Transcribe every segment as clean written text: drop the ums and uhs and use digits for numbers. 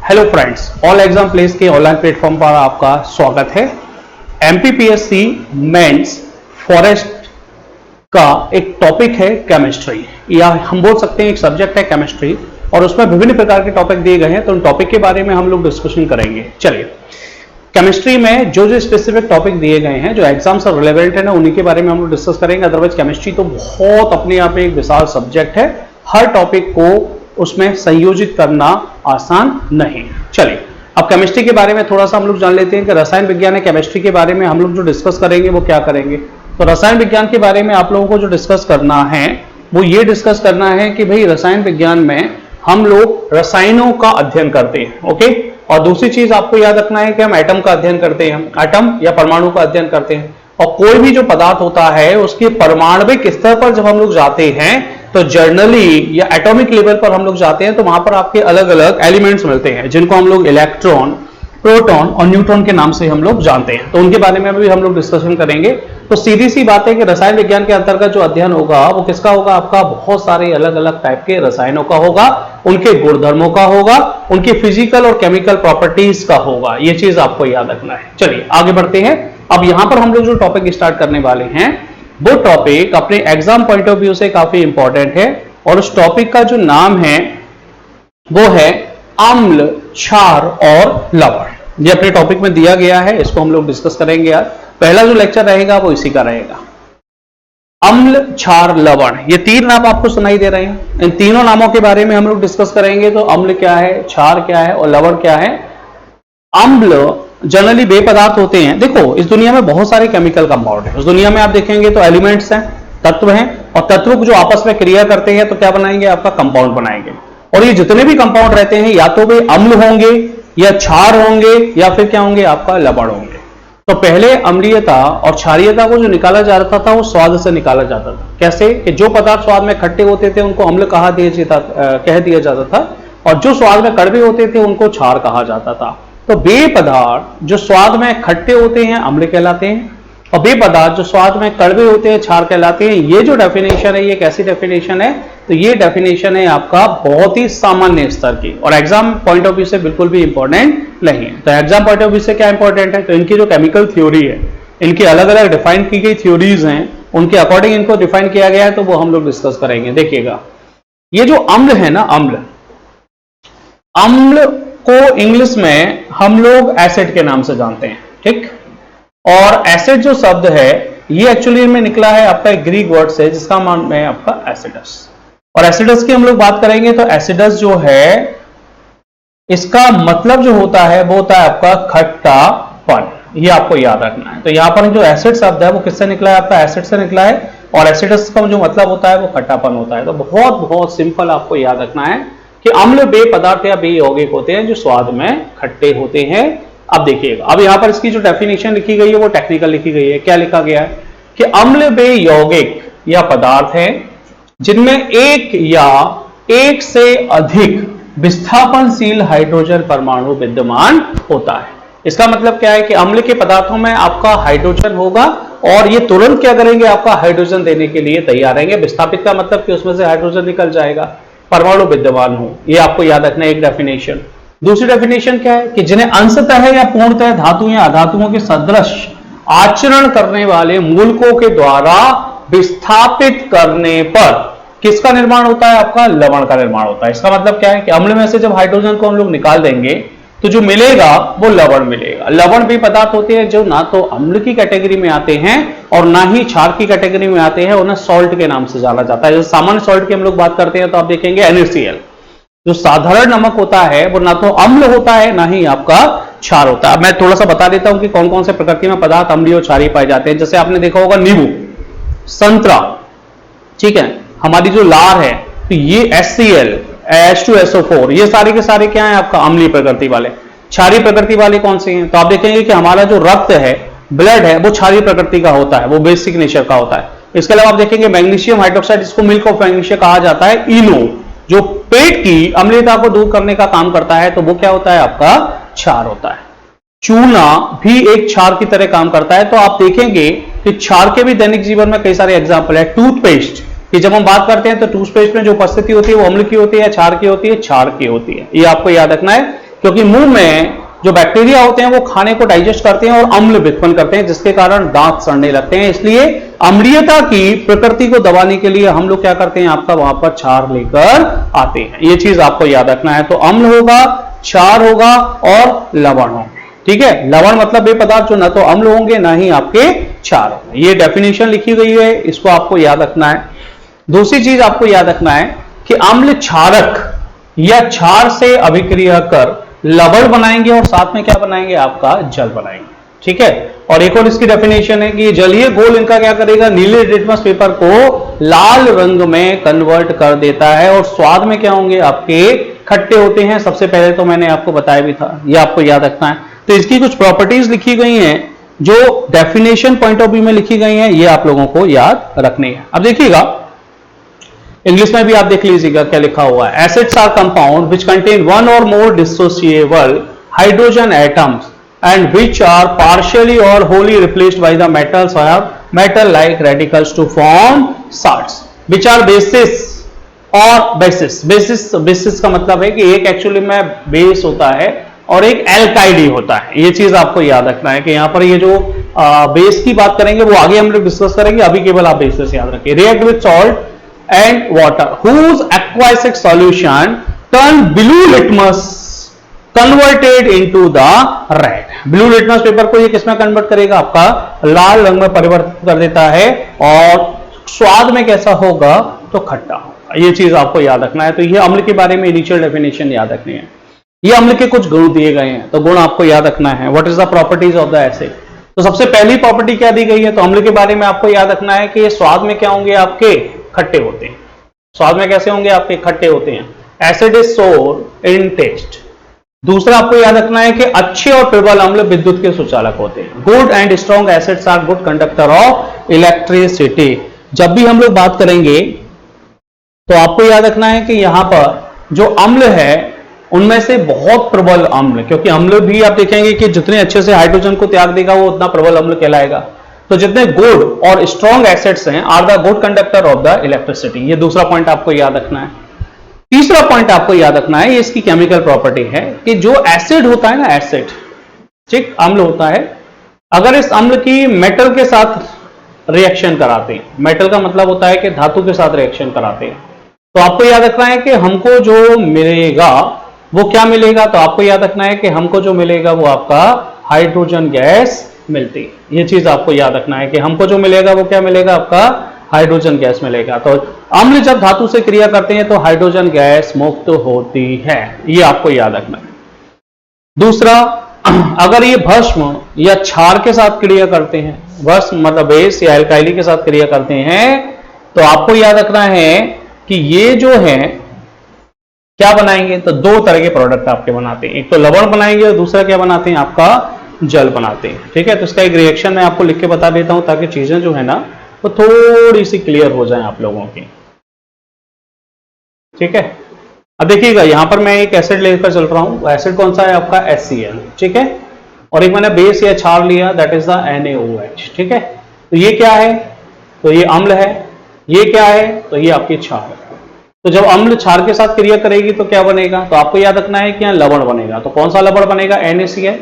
Hello friends, all exam place के online platform पर आपका स्वागत है। एमपीपीएससी मेंस फॉरेस्ट का एक टॉपिक है केमिस्ट्री, या हम बोल सकते हैं एक सब्जेक्ट है केमिस्ट्री, और उसमें विभिन्न प्रकार के टॉपिक दिए गए हैं। तो उन टॉपिक के बारे में हम लोग डिस्कशन करेंगे। चलिए, केमिस्ट्री में जो स्पेसिफिक टॉपिक दिए गए हैं, जो एग्जाम से रिलेवेंट है ना, उन्हीं के बारे में हम लोग डिस्कस करेंगे। अदरवाइज केमिस्ट्री तो बहुत अपने आप में एक विशाल सब्जेक्ट है, हर टॉपिक को उसमें संयोजित करना आसान नहीं। चलिए, अब केमिस्ट्री के बारे में थोड़ा सा हम लोग जान लेते हैं कि रसायन विज्ञान है केमिस्ट्री के बारे में हम लोग जो डिस्कस करेंगे वो क्या करेंगे। तो रसायन विज्ञान के बारे में आप लोगों को जो डिस्कस करना है वो ये डिस्कस करना है कि भाई रसायन विज्ञान में हम लोग रसायनों का अध्ययन करते हैं, ओके। और दूसरी चीज आपको याद रखना है कि हम एटम का अध्ययन करते हैं, एटम या परमाणु का अध्ययन करते हैं। और कोई भी जो पदार्थ होता है उसके परमाणविक स्तर पर जब हम लोग जाते हैं तो जर्नली या एटॉमिक लेवल पर हम लोग जाते हैं तो वहां पर आपके अलग अलग एलिमेंट्स मिलते हैं जिनको हम लोग इलेक्ट्रॉन, प्रोटॉन और न्यूट्रॉन के नाम से हम लोग जानते हैं। तो उनके बारे में भी हम लोग डिस्कशन करेंगे। तो सीधी सी बात है कि रसायन विज्ञान के अंतर्गत जो अध्ययन होगा वो किसका होगा? आपका बहुत सारे अलग अलग टाइप के रसायनों का होगा, उनके गुणधर्मों का होगा, उनके फिजिकल और केमिकल प्रॉपर्टीज का होगा। ये चीज आपको याद रखना है। चलिए आगे बढ़ते हैं। अब यहां पर हम लोग जो टॉपिक स्टार्ट करने वाले हैं वो टॉपिक अपने एग्जाम पॉइंट ऑफ व्यू से काफी इंपॉर्टेंट है, और उस टॉपिक का जो नाम है वो है अम्ल, क्षार और लवण। ये अपने टॉपिक में दिया गया है, इसको हम लोग डिस्कस करेंगे। आज पहला जो लेक्चर रहेगा वो इसी का रहेगा। अम्ल, क्षार, लवण, ये तीन नाम आपको सुनाई दे रहे हैं। इन तीनों नामों के बारे में हम लोग डिस्कस करेंगे। तो अम्ल क्या है, क्षार क्या है और लवण क्या है। अम्ल जनरली वे पदार्थ होते हैं। देखो, इस दुनिया में बहुत सारे केमिकल कंपाउंड है। उस दुनिया में आप देखेंगे तो एलिमेंट्स हैं, तत्व हैं, और तत्व जो आपस में क्रिया करते हैं तो क्या बनाएंगे? आपका कंपाउंड बनाएंगे। और ये जितने भी कंपाउंड रहते हैं या तो वे अम्ल होंगे या क्षार होंगे या फिर क्या होंगे? आपका लवण होंगे। तो पहले अम्लीयता और क्षारीयता को जो निकाला जा रहा था वो स्वाद से निकाला जाता था। कैसे? कि जो पदार्थ स्वाद में खट्टे होते थे उनको अम्ल कह दिया जाता था, और जो स्वाद में कड़वे होते थे उनको क्षार कहा जाता था। तो वे पदार्थ जो स्वाद में खट्टे होते हैं अम्ल कहलाते हैं, और वे पदार्थ जो स्वाद में कड़वे होते हैं क्षार कहलाते हैं। ये जो डेफिनेशन है ये कैसी डेफिनेशन है? तो ये डेफिनेशन है आपका बहुत ही सामान्य स्तर की, और एग्जाम पॉइंट ऑफ व्यू से बिल्कुल भी इंपॉर्टेंट नहीं है। तो एग्जाम पॉइंट ऑफ व्यू से क्या इंपॉर्टेंट है? तो इनकी जो केमिकल थ्योरी है, इनकी अलग अलग डिफाइन की गई थ्योरीज हैं, उनके अकॉर्डिंग इनको डिफाइन किया गया है, तो वो हम लोग डिस्कस करेंगे। देखिएगा, ये जो अम्ल है ना, अम्ल को इंग्लिश में हम लोग एसिड के नाम से जानते हैं, ठीक। और एसिड जो शब्द है ये एक्चुअली में निकला है आपका एक ग्रीक वर्ड से जिसका मान है आपका एसिडस। और एसिडस की हम लोग बात करेंगे तो एसिडस जो है इसका मतलब जो होता है वो होता है आपका खट्टापन। ये आपको याद रखना है। तो यहां पर जो एसिड शब्द है वो किससे निकला है? आपका एसिड से निकला है, और एसिडस का जो मतलब होता है वो खट्टापन होता है। तो बहुत बहुत सिंपल आपको याद रखना है कि अम्ल वे पदार्थ या वे यौगिक होते हैं जो स्वाद में खट्टे होते हैं। अब देखिएगा, अब यहां पर इसकी जो डेफिनेशन लिखी गई है वो टेक्निकल लिखी गई है। क्या लिखा गया है? कि अम्ल वे यौगिक या पदार्थ हैं जिनमें एक या एक से अधिक विस्थापनशील हाइड्रोजन परमाणु विद्यमान होता है। इसका मतलब क्या है? कि अम्ल के पदार्थों में आपका हाइड्रोजन होगा, और ये तुरंत क्या करेंगे? आपका हाइड्रोजन देने के लिए तैयार रहेंगे। विस्थापित का मतलब कि उसमें से हाइड्रोजन निकल जाएगा, परमाणु विद्यमान हो। ये आपको याद रखना है, एक डेफिनेशन। दूसरी डेफिनेशन क्या है? कि जिन्हें अंशतः या पूर्णतः धातु या अधातुओं के सदृश आचरण करने वाले मूलकों के द्वारा विस्थापित करने पर किसका निर्माण होता है? आपका लवण का निर्माण होता है। इसका मतलब क्या है? कि अम्ल में से जब हाइड्रोजन को हम लोग निकाल देंगे तो जो मिलेगा वो लवण मिलेगा। लवण भी पदार्थ होते हैं जो ना तो अम्ल की कैटेगरी में आते हैं और ना ही क्षार की कैटेगरी में आते हैं, उन्हें सॉल्ट के नाम से जाना जाता है। जैसे सामान्य सॉल्ट की हम लोग बात करते हैं तो आप देखेंगे NaCl, जो साधारण नमक होता है वो ना तो अम्ल होता है ना ही आपका क्षार होता है। मैं थोड़ा सा बता देता हूं कि कौन कौन से प्रकृति में पदार्थ अम्लीय और क्षारीय पाए जाते हैं। जैसे आपने देखा होगा नींबू, संतरा, ठीक है, हमारी जो लार है तो ये HCl, H2SO4, ये सारे के सारे क्या है? आपका अम्लीय प्रकृति वाले। क्षारीय प्रकृति वाले कौन से हैं? तो आप देखेंगे कि हमारा जो रक्त है, ब्लड है, वो क्षारीय प्रकृति का होता है, वो बेसिक नेचर का होता है। इसके अलावा आप देखेंगे मैग्नीशियम हाइड्रोक्साइड, जिसको मिल्क ऑफ मैग्नीशिया कहा जाता है, इनो, जो पेट की अम्लता को दूर करने का काम करता है, तो वो क्या होता है? आपका क्षार होता है। चूना भी एक क्षार की तरह काम करता है। तो आप देखेंगे कि क्षार के भी दैनिक जीवन में कई सारे एग्जाम्पल है। टूथपेस्ट कि जब हम बात करते हैं तो टूथपेस्ट में जो उपस्थिति होती है वो अम्ल की होती है, क्षार की होती है, क्षार की होती है। ये आपको याद रखना है क्योंकि मुंह में जो बैक्टीरिया होते हैं वो खाने को डाइजेस्ट करते हैं और अम्ल उत्पन्न करते हैं, जिसके कारण दांत सड़ने लगते हैं। इसलिए अम्लीयता की प्रकृति को दबाने के लिए हम लोग क्या करते हैं, आपका वहां पर क्षार लेकर आते हैं। ये चीज आपको याद रखना है। तो अम्ल होगा, क्षार होगा और लवण होगा। ठीक है, लवण मतलब वे पदार्थ जो ना तो अम्ल होंगे ना ही आपके क्षार होंगे। ये डेफिनेशन लिखी गई है, इसको आपको याद रखना है। दूसरी चीज आपको याद रखना है कि अम्ल क्षारक या क्षार से अभिक्रिया कर लवण बनाएंगे और साथ में क्या बनाएंगे, आपका जल बनाएंगे। ठीक है, और एक और इसकी डेफिनेशन है कि जलीय घोल इनका क्या करेगा, नीले लिटमस पेपर को लाल रंग में कन्वर्ट कर देता है और स्वाद में क्या होंगे, आपके खट्टे होते हैं। सबसे पहले तो मैंने आपको बताया भी था, ये आपको याद रखना है। तो इसकी कुछ प्रॉपर्टीज लिखी गई हैं जो डेफिनेशन पॉइंट ऑफ व्यू में लिखी गई हैं, ये आप लोगों को याद रखनी है। अब देखिएगा, इंग्लिश में भी आप देख लीजिएगा क्या लिखा हुआ है। Acids are compound which contain one or more dissociable hydrogen atoms and which are partially or wholly replaced by the metals or metal like radicals to form salts which are bases और basis का मतलब है कि एक actually में base होता है और एक एल्काइडी होता है। ये चीज आपको याद रखना है कि यहां पर ये जो बेस की बात करेंगे वो आगे हम लोग डिस्कस करेंगे, अभी केवल आप बेसिस याद रखिए। React with salt and water whose aqueous solution turn blue litmus converted into the red. Blue litmus paper को ये किसमें कन्वर्ट करेगा, आपका लाल रंग में परिवर्तित कर देता है और स्वाद में कैसा होगा, तो खट्टा होगा। ये चीज आपको याद रखना है। तो ये अम्ल के बारे में इनिशियल डेफिनेशन याद रखनी है। ये अम्ल के कुछ गुण दिए गए हैं, तो गुण आपको याद रखना है। What is the properties of the acid. तो सबसे पहली प्रॉपर्टी क्या दी गई है, तो अम्ल के बारे में आपको याद रखना है कि ये स्वाद में क्या होंगे, आपके खट्टे होते हैं। स्वाद में कैसे होंगे, आपके खट्टे होते हैं। एसिड इज सोर इन टेस्ट। दूसरा आपको याद रखना है कि अच्छे और प्रबल अम्ल विद्युत के सुचालक होते हैं। Good and strong acids are good conductor of electricity. जब भी हम लोग बात करेंगे तो आपको याद रखना है कि यहां पर जो अम्ल है उनमें से बहुत प्रबल अम्ल, क्योंकि अम्ल भी आप देखेंगे कि जितने अच्छे से हाइड्रोजन को त्याग देगा वो उतना प्रबल अम्ल कहलाएगा। तो जितने गुड और स्ट्रॉन्ग एसिड्स हैं are the good conductor of the electricity. ये दूसरा पॉइंट आपको याद रखना है। तीसरा पॉइंट आपको याद रखना है, ये इसकी केमिकल प्रॉपर्टी है कि जो एसिड होता है ना, एसिड ठीक अम्ल होता है, अगर इस अम्ल की मेटल के साथ रिएक्शन कराते हैं, मेटल का मतलब होता है कि धातु के साथ रिएक्शन कराते हैं, तो आपको याद रखना है कि हमको जो मिलेगा वो क्या मिलेगा, तो आपको याद रखना है कि हमको जो मिलेगा वो आपका हाइड्रोजन गैस मिलती है। ये चीज आपको याद रखना है कि हमको जो मिलेगा वो क्या मिलेगा, आपका हाइड्रोजन गैस मिलेगा। तो अम्ल जब धातु से क्रिया करते हैं तो हाइड्रोजन गैस मुक्त होती है, ये आपको याद रखना है। दूसरा, अगर ये भस्म या क्षार के साथ क्रिया करते हैं, भस्म मतलब बेस या एल्काइली के साथ क्रिया करते हैं, तो आपको याद रखना है कि ये जो है क्या बनाएंगे, तो दो तरह के प्रोडक्ट आपके बनाते हैं। एक तो लवण बनाएंगे और दूसरा क्या बनाते हैं, आपका जल बनाते हैं। ठीक है, तो इसका एक रिएक्शन मैं आपको लिख के बता देता हूं ताकि चीजें जो है ना वो थोड़ी सी क्लियर हो जाए आप लोगों की। ठीक है, अब देखिएगा यहां पर मैं एक एसिड लेकर चल रहा हूं। एसिड कौन सा है, आपका HCl। ठीक है, और एक मैंने बेस या क्षार लिया, दैट इज द NaOH। ठीक है, तो ये क्या है, तो ये अम्ल है। ये क्या है, तो ये आपकी क्षार है। तो जब अम्ल क्षार के साथ क्रिया करेगी तो क्या बनेगा, तो आपको याद रखना है कि यहाँ लवण बनेगा। तो कौन सा लवण बनेगा, NaCl।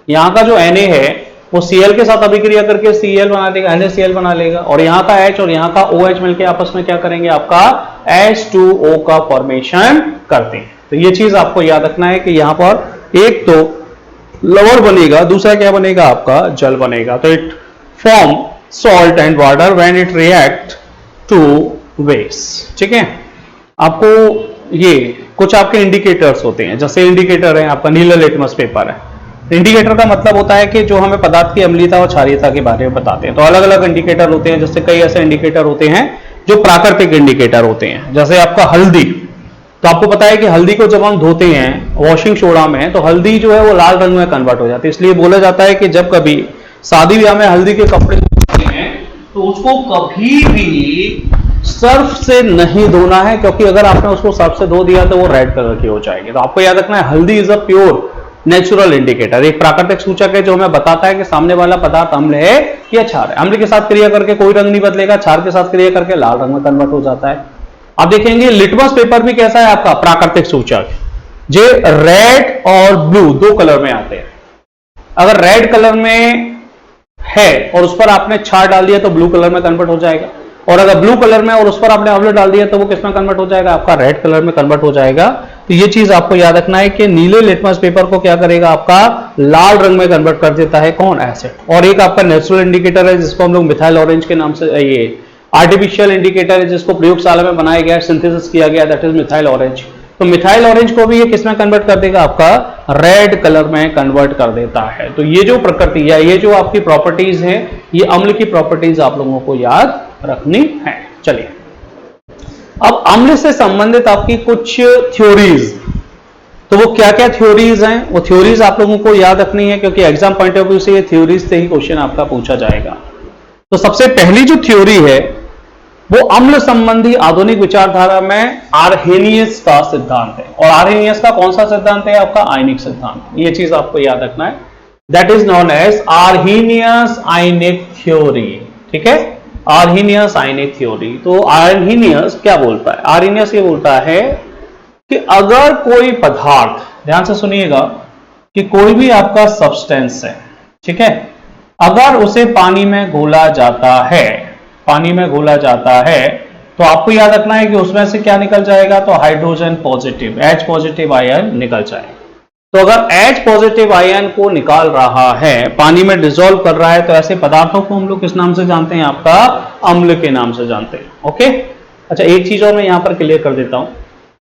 यहाँ का जो Na है वो Cl के साथ अभिक्रिया करके Cl बना देगा, NaCl बना लेगा, और यहाँ का H और यहाँ का OH मिलके आपस में क्या करेंगे, आपका H2O का फॉर्मेशन करते हैं। तो ये चीज आपको याद रखना है कि यहाँ पर एक तो लवण बनेगा, दूसरा क्या बनेगा, आपका जल बनेगा। तो it form salt and water when it react to base. ठीक है, आपको ये कुछ आपके इंडिकेटर्स होते हैं, जैसे इंडिकेटर है आपका नीला लिटमस पेपर है। इंडिकेटर का मतलब होता है कि जो हमें पदार्थ की अम्लीयता और क्षारीयता के बारे में बताते हैं। तो अलग अलग इंडिकेटर होते हैं, जैसे कई ऐसे इंडिकेटर होते हैं जो प्राकृतिक इंडिकेटर होते हैं। जैसे आपका हल्दी, तो आपको पता है कि हल्दी को जब हम धोते हैं वॉशिंग सोडा में, तो हल्दी जो है वो लाल रंग में कन्वर्ट हो जाती है। इसलिए बोला जाता है कि जब कभी शादी ब्याह में हल्दी के कपड़े धोते हैं तो उसको कभी भी सर्फ से नहीं धोना है, क्योंकि अगर आपने उसको सर्फ से धो दिया तो वो रेड कलर की हो जाएगी। तो आपको याद रखना है हल्दी is a pure natural indicator, एक प्राकृतिक सूचक है जो हमें बताता है कि सामने वाला पदार्थ अम्ल है या क्षार है। अम्ल के साथ क्रिया करके कोई रंग नहीं बदलेगा, क्षार के साथ क्रिया करके लाल रंग में कन्वर्ट हो जाता है। आप देखेंगे लिटमस पेपर भी कैसा है, आपका प्राकृतिक सूचक। जो रेड और ब्लू दो कलर में आते हैं। अगर रेड कलर में है और उस पर आपने क्षार डाल दिया तो ब्लू कलर में कन्वर्ट हो जाएगा, और अगर ब्लू कलर में और उस पर आपने अम्ल डाल दिया तो वो किस में कन्वर्ट हो जाएगा, आपका रेड कलर में कन्वर्ट हो जाएगा। तो ये चीज आपको याद रखना है कि नीले लिटमस पेपर को क्या करेगा, आपका लाल रंग में कन्वर्ट कर देता है कौन, एसिड। और एक आपका नेचुरल इंडिकेटर है जिसको हम लोग मिथाइल ऑरेंज के नाम से, ये आर्टिफिशियल इंडिकेटर है जिसको प्रयोगशाला में बनाया गया, सिंथेसिस किया गया, दैट इज मिथाइल ऑरेंज। तो मिथाइल ऑरेंज को भी ये किस में कन्वर्ट कर देगा, आपका रेड कलर में कन्वर्ट कर देता है। तो ये जो प्रकृति है, ये जो आपकी प्रॉपर्टीज हैं, ये अम्ल की प्रॉपर्टीज आप लोगों को याद रखनी है। चलिए अब अम्ल से संबंधित आपकी कुछ थ्योरीज, तो वो क्या क्या थ्योरीज हैं, वो थ्योरीज आप लोगों को याद रखनी है क्योंकि एग्जाम पॉइंट ऑफ व्यू से ये थ्योरीज से ही क्वेश्चन आपका पूछा जाएगा। तो सबसे पहली जो थ्योरी है वो अम्ल संबंधी आधुनिक विचारधारा में आर्हेनियस का सिद्धांत है। और आर्हेनियस का कौन सा सिद्धांत है, आपका आयनिक सिद्धांत। ये चीज आपको याद रखना है, that is known as Arrhenius ionic theory. ठीक है, आर्हेनियस आयनिक थ्योरी। तो आर्हेनियस क्या बोलता है, आर्हेनियस ये बोलता है कि अगर कोई पदार्थ, ध्यान से सुनिएगा, कि कोई भी आपका सब्सटेंस है, ठीक है, अगर उसे पानी में घोला जाता है, पानी में घोला जाता है, तो आपको याद रखना है कि उसमें से क्या निकल जाएगा, तो hydrogen positive, H positive ion निकल जाएगा। तो अगर H पॉजिटिव आयन को निकाल रहा है, पानी में डिसॉल्व कर रहा है, तो ऐसे पदार्थों को हम लोग किस नाम से जानते हैं, आपका अम्ल के नाम से जानते हैं। ओके, अच्छा एक चीज और मैं यहां पर क्लियर कर देता हूं,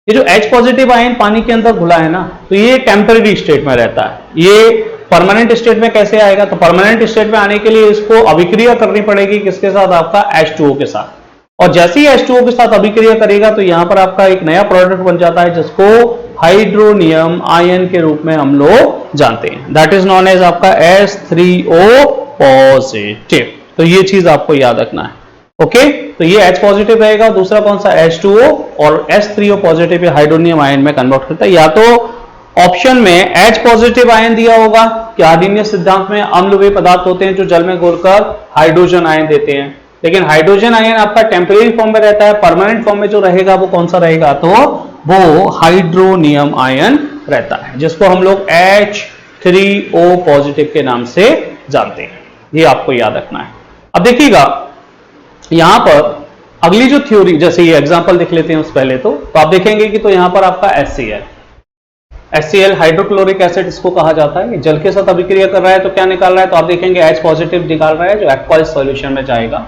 ये जो H पॉजिटिव आयन पानी के अंदर घुला है ना, तो ये टेम्परेरी स्टेट में रहता है। ये परमानेंट स्टेट में कैसे आएगा, तो परमानेंट स्टेट में आने के लिए इसको अभिक्रिया करनी पड़ेगी किसके साथ, आपका H2O के साथ। और जैसे ही H2O के साथ अभिक्रिया करेगा तो यहां पर आपका एक नया प्रोडक्ट बन जाता है जिसको हाइड्रोनियम आयन के रूप में हम लोग जानते हैं, दैट इज नॉन एज आपका H3O पॉजिटिव। तो ये चीज आपको याद रखना है। ओके, तो ये H पॉजिटिव रहेगा, दूसरा कौन सा, H2O, और H3O पॉजिटिव हाइड्रोनियम आयन में कन्वर्ट करता है। या तो ऑप्शन में H पॉजिटिव आयन दिया होगा कि आर्हेनियस सिद्धांत में अम्ल वे पदार्थ होते हैं जो जल में घोलकर हाइड्रोजन आयन देते हैं, लेकिन हाइड्रोजन आयन आपका टेम्परेरी फॉर्म में रहता है, परमानेंट फॉर्म में जो रहेगा वो कौन सा रहेगा, तो वो हाइड्रोनियम आयन रहता है जिसको हम लोग H3O पॉजिटिव के नाम से जानते हैं। ये आपको याद रखना है। अब देखिएगा यहां पर अगली जो थ्योरी, जैसे ये एग्जांपल देख लेते हैं उस पहले, तो आप देखेंगे कि तो यहां पर आपका HCl हाइड्रोक्लोरिक एसिड इसको कहा जाता है, जल के साथ अभिक्रिया कर रहा है तो क्या निकाल रहा है, तो आप देखेंगे H पॉजिटिव निकाल रहा है जो एक्वाइस सॉल्यूशन में जाएगा,